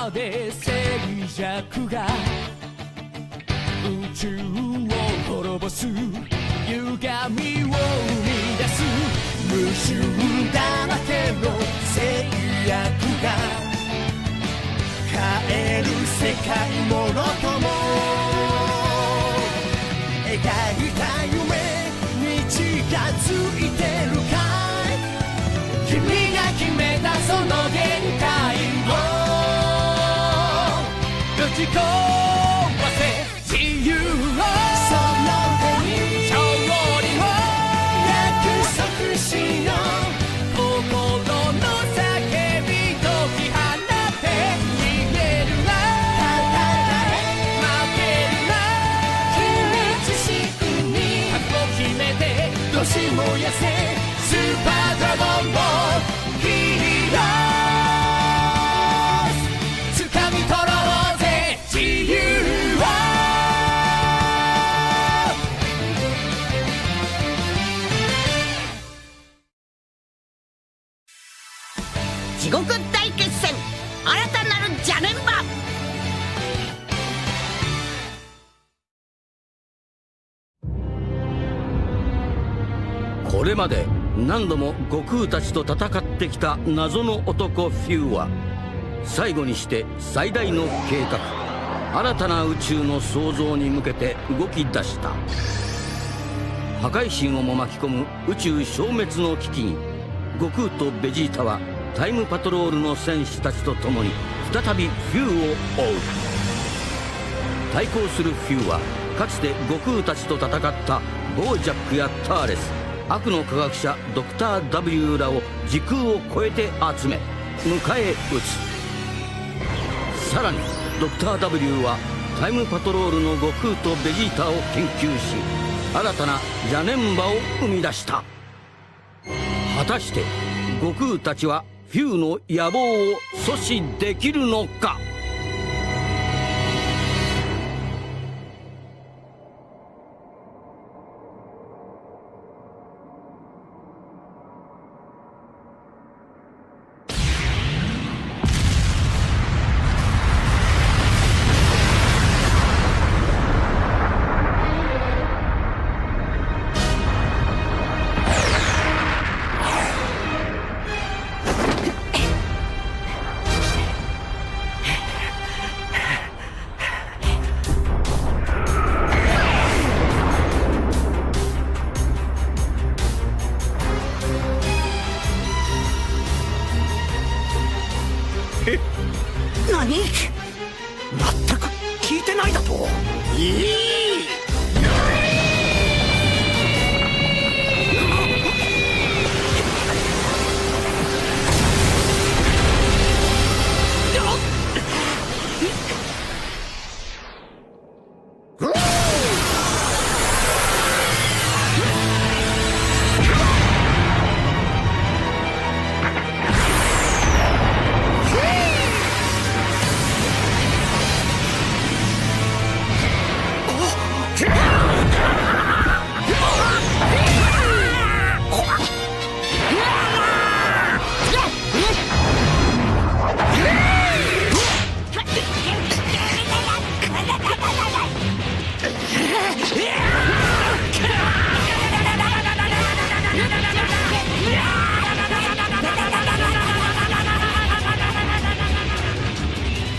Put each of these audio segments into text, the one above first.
まで静寂が宇宙を滅ぼす歪みを生み出す無臭だらけの制約が変える世界ものとも描いた夢に近づいてるかい君が決めたその限界をぶち壊せ自由をその手に勝利を約束しよう心の叫び解き放って逃げるな戦え負けるな君自身に覚悟決めてどし燃やせスーパードラゴンをヒーロー掴み取ろうぜ自由を地獄大決戦新たなる邪念場。これまで何度も悟空たちと戦ってきた謎の男フューは最後にして最大の計画新たな宇宙の創造に向けて動き出した。破壊神をも巻き込む宇宙消滅の危機に悟空とベジータはタイムパトロールの戦士たちと共に再びフューを追う。対抗するフューはかつて悟空たちと戦ったボージャックやターレス悪の科学者ドクター W らを時空を超えて集め迎え撃つ。さらにドクター W はタイムパトロールの悟空とベジータを研究し新たな邪念場を生み出した。果たして悟空たちはフューの野望を阻止できるのか。何？全く聞いてないだと？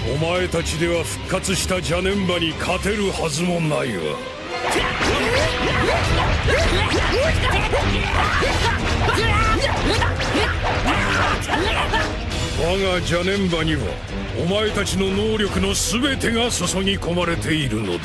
お前たちでは復活した邪念場に勝てるはずもないわ。我が邪念場にはお前たちの能力の全てが注ぎ込まれているのだ。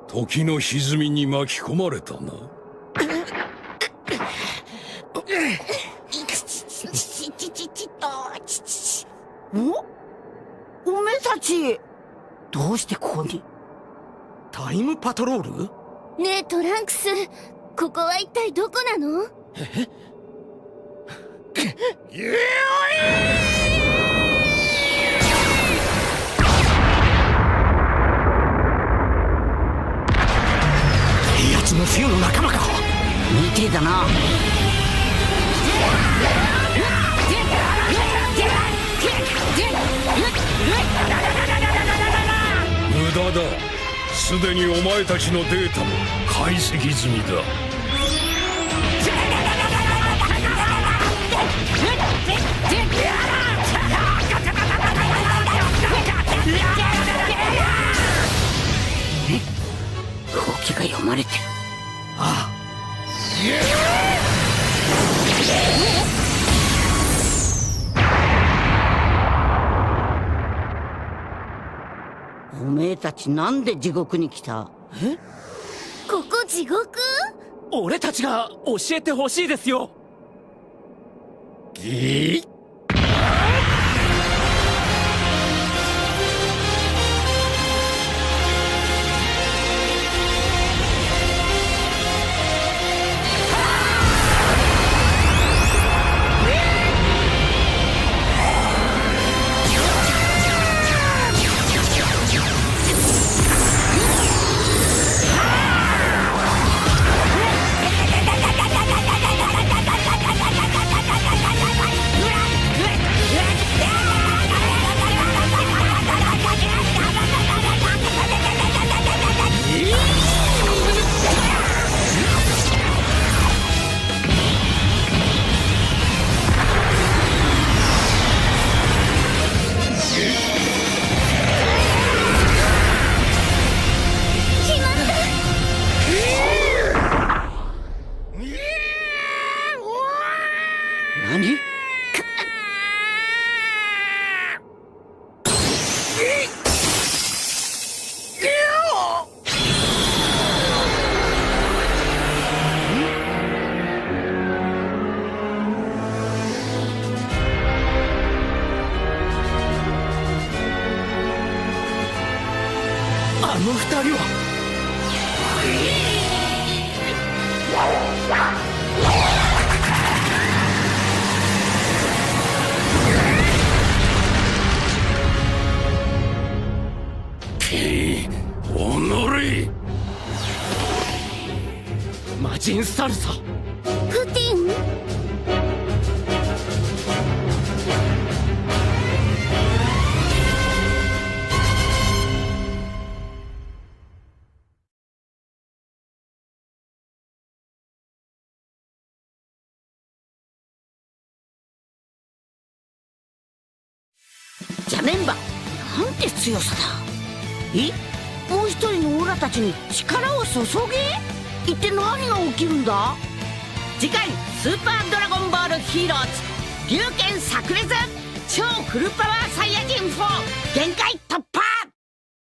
時の歪みに巻き込まれたな。おめえたちどうしてここに？タイムパトロール？ねえトランクス、ここは一体どこなの？やつのフューの仲間か。みてえだな。無駄だ。すでにお前たちのデータも解析済みだ。動きが読まれてる。ああ。おめえたちなんで地獄に来た？ここ地獄？俺たちが教えてほしいですよ。何？あの二人は。おのれ！魔人サルサ。プティン？邪念場なんて強さだ。もう一人のオラたちに力を注げ？一体何が起きるんだ？次回スーパードラゴンボールヒーローズ龍拳炸裂超フルパワーサイヤ人4限界突破！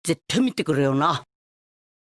絶対見てくれよな。